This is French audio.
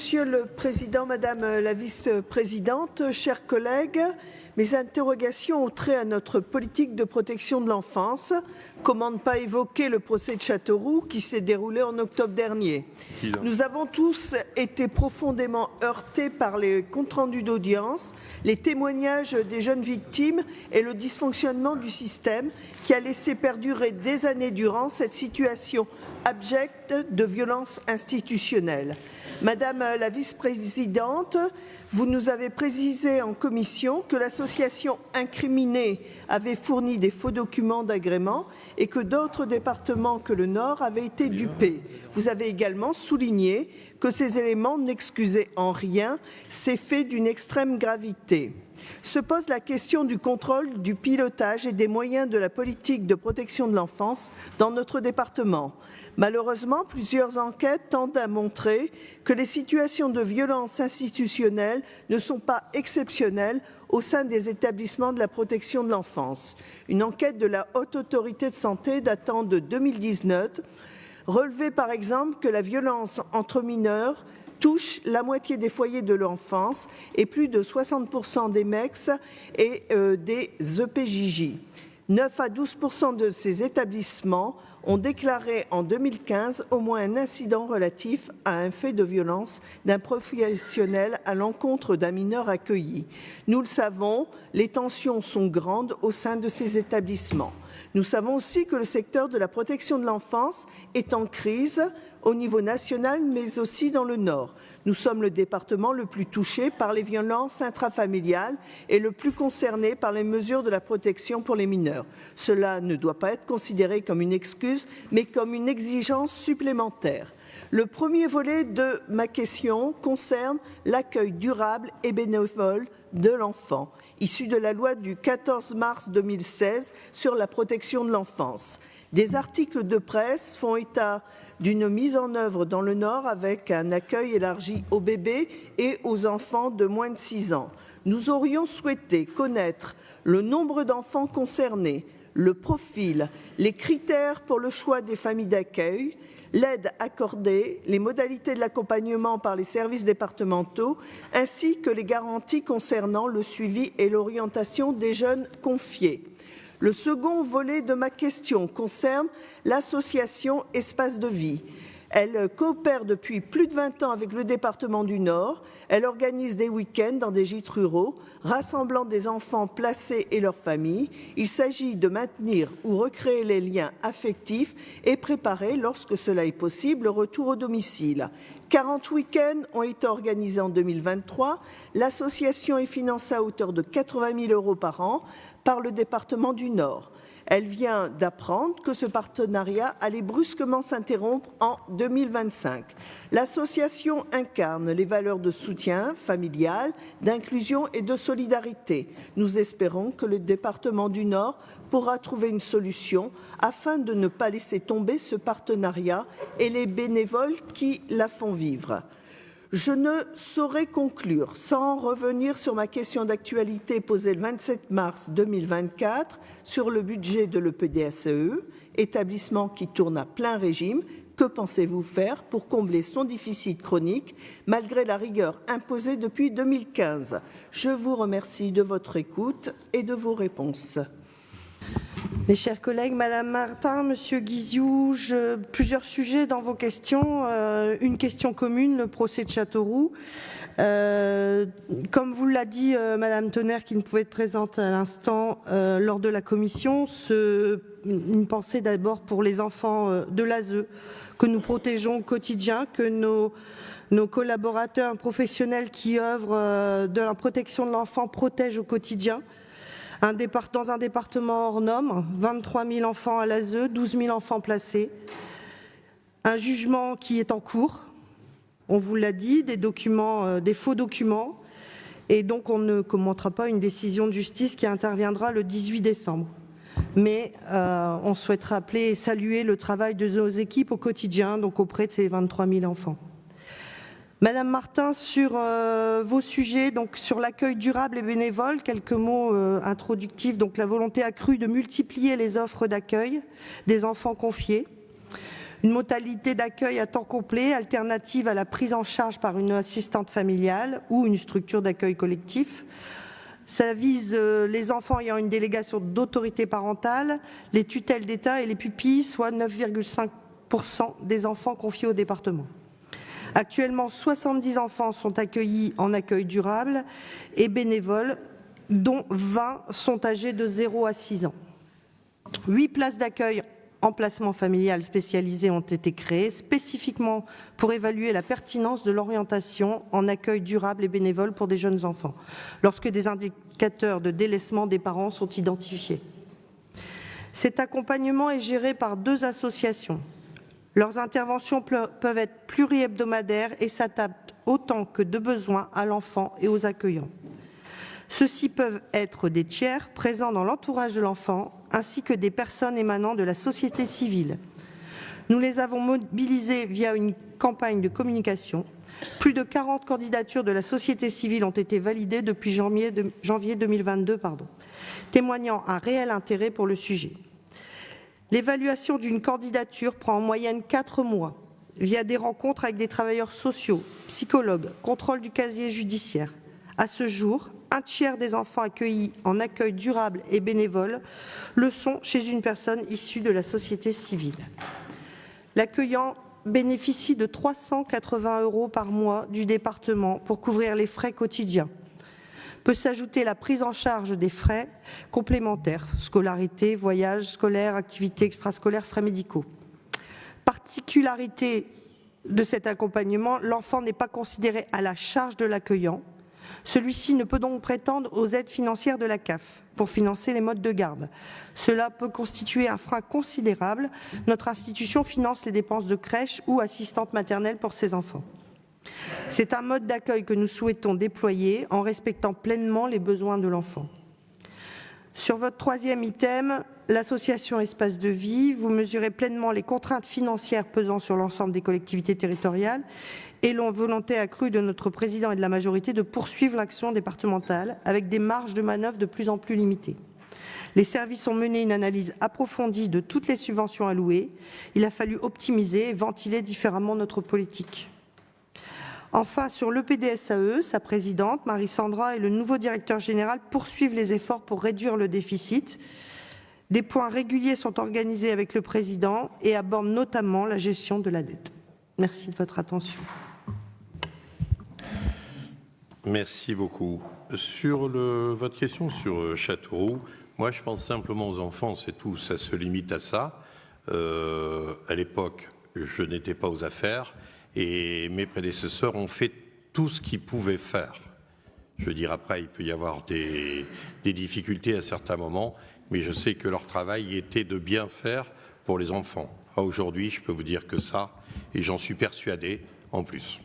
Monsieur le Président, Madame la Vice-présidente, chers collègues, mes interrogations ont trait à notre politique de protection de l'enfance. Comment ne pas évoquer le procès de Châteauroux qui s'est déroulé en octobre dernier? Nous avons tous été profondément heurtés par les comptes rendus d'audience, les témoignages des jeunes victimes et le dysfonctionnement du système qui a laissé perdurer des années durant cette situation abjecte de violence institutionnelle. Madame la vice-présidente, vous nous avez précisé en commission que l'association incriminée avait fourni des faux documents d'agrément et que d'autres départements que le Nord avaient été dupés. Vous avez également souligné que ces éléments n'excusaient en rien ces faits d'une extrême gravité. Se pose la question du contrôle, du pilotage et des moyens de la politique de protection de l'enfance dans notre département. Malheureusement, plusieurs enquêtes tendent à montrer que les situations de violence institutionnelle ne sont pas exceptionnelles au sein des établissements de la protection de l'enfance. Une enquête de la Haute Autorité de Santé datant de 2019 relevait par exemple que la violence entre mineurs touche la moitié des foyers de l'enfance et plus de 60% des MEX et des EPJJ. 9 à 12% de ces établissements ont déclaré en 2015 au moins un incident relatif à un fait de violence d'un professionnel à l'encontre d'un mineur accueilli. Nous le savons, les tensions sont grandes au sein de ces établissements. Nous savons aussi que le secteur de la protection de l'enfance est en crise au niveau national, mais aussi dans le Nord. Nous sommes le département le plus touché par les violences intrafamiliales et le plus concerné par les mesures de la protection pour les mineurs. Cela ne doit pas être considéré comme une excuse, mais comme une exigence supplémentaire. Le premier volet de ma question concerne l'accueil durable et bénévole de l'enfant, issu de la loi du 14 mars 2016 sur la protection de l'enfance. Des articles de presse font état d'une mise en œuvre dans le Nord avec un accueil élargi aux bébés et aux enfants de moins de 6 ans. Nous aurions souhaité connaître le nombre d'enfants concernés, le profil, les critères pour le choix des familles d'accueil, l'aide accordée, les modalités de l'accompagnement par les services départementaux, ainsi que les garanties concernant le suivi et l'orientation des jeunes confiés. Le second volet de ma question concerne l'association Espace de Vie. Elle coopère depuis plus de 20 ans avec le département du Nord. Elle organise des week-ends dans des gîtes ruraux, rassemblant des enfants placés et leurs familles. Il s'agit de maintenir ou recréer les liens affectifs et préparer, lorsque cela est possible, le retour au domicile. 40 week-ends ont été organisés en 2023. L'association est financée à hauteur de 80 000 € par an par le département du Nord. Elle vient d'apprendre que ce partenariat allait brusquement s'interrompre en 2025. L'association incarne les valeurs de soutien familial, d'inclusion et de solidarité. Nous espérons que le département du Nord pourra trouver une solution afin de ne pas laisser tomber ce partenariat et les bénévoles qui la font vivre. Je ne saurais conclure sans revenir sur ma question d'actualité posée le 27 mars 2024 sur le budget de l'EPDSE, établissement qui tourne à plein régime. Que pensez-vous faire pour combler son déficit chronique malgré la rigueur imposée depuis 2015? Je vous remercie de votre écoute et de vos réponses. Mes chers collègues, Madame Martin, Monsieur Guizou, plusieurs sujets dans vos questions. Une question commune, le procès de Châteauroux. Comme vous l'a dit Madame Tonnerre, qui ne pouvait être présente à l'instant lors de la commission, une pensée d'abord pour les enfants de l'ASE que nous protégeons au quotidien, que nos collaborateurs professionnels qui œuvrent de la protection de l'enfant protègent au quotidien. Dans un département hors norme, 23 000 enfants à l'ASE, 12 000 enfants placés. Un jugement qui est en cours, on vous l'a dit, des faux documents, et donc on ne commentera pas une décision de justice qui interviendra le 18 décembre. Mais on souhaite rappeler et saluer le travail de nos équipes au quotidien, donc auprès de ces 23 000 enfants. Madame Martin, sur vos sujets, donc sur l'accueil durable et bénévole, quelques mots introductifs. Donc la volonté accrue de multiplier les offres d'accueil des enfants confiés. Une modalité d'accueil à temps complet, alternative à la prise en charge par une assistante familiale ou une structure d'accueil collectif. Ça vise les enfants ayant une délégation d'autorité parentale, les tutelles d'État et les pupilles, soit 9,5% des enfants confiés au département. Actuellement, 70 enfants sont accueillis en accueil durable et bénévole, dont 20 sont âgés de 0 à 6 ans. 8 places d'accueil en placement familial spécialisé ont été créées spécifiquement pour évaluer la pertinence de l'orientation en accueil durable et bénévole pour des jeunes enfants, lorsque des indicateurs de délaissement des parents sont identifiés. Cet accompagnement est géré par 2 associations. Leurs interventions peuvent être pluri-hebdomadaires et s'adaptent autant que de besoin à l'enfant et aux accueillants. Ceux-ci peuvent être des tiers présents dans l'entourage de l'enfant, ainsi que des personnes émanant de la société civile. Nous les avons mobilisés via une campagne de communication. Plus de 40 candidatures de la société civile ont été validées depuis janvier 2022, témoignant un réel intérêt pour le sujet. L'évaluation d'une candidature prend en moyenne 4 mois, via des rencontres avec des travailleurs sociaux, psychologues, contrôle du casier judiciaire. À ce jour, un tiers des enfants accueillis en accueil durable et bénévole le sont chez une personne issue de la société civile. L'accueillant bénéficie de 380 € par mois du département pour couvrir les frais quotidiens. Peut s'ajouter la prise en charge des frais complémentaires, scolarité, voyages scolaires, activités extrascolaires, frais médicaux. Particularité de cet accompagnement, l'enfant n'est pas considéré à la charge de l'accueillant. Celui-ci ne peut donc prétendre aux aides financières de la CAF pour financer les modes de garde. Cela peut constituer un frein considérable. Notre institution finance les dépenses de crèche ou assistante maternelle pour ses enfants. C'est un mode d'accueil que nous souhaitons déployer en respectant pleinement les besoins de l'enfant. Sur votre 3e item, l'association Espace de Vie, vous mesurez pleinement les contraintes financières pesant sur l'ensemble des collectivités territoriales et la volonté accrue de notre président et de la majorité de poursuivre l'action départementale avec des marges de manœuvre de plus en plus limitées. Les services ont mené une analyse approfondie de toutes les subventions allouées. Il a fallu optimiser et ventiler différemment notre politique. Enfin, sur l'EPDSAE, sa présidente, Marie-Sandra, et le nouveau directeur général poursuivent les efforts pour réduire le déficit. Des points réguliers sont organisés avec le président et abordent notamment la gestion de la dette. Merci de votre attention. Merci beaucoup. Sur votre question sur Châteauroux, moi je pense simplement aux enfants, c'est tout, ça se limite à ça. À l'époque, je n'étais pas aux affaires et mes prédécesseurs ont fait tout ce qu'ils pouvaient faire. Je veux dire, après, il peut y avoir des difficultés à certains moments, mais je sais que leur travail était de bien faire pour les enfants. Aujourd'hui, je peux vous dire que ça, et j'en suis persuadé, en plus.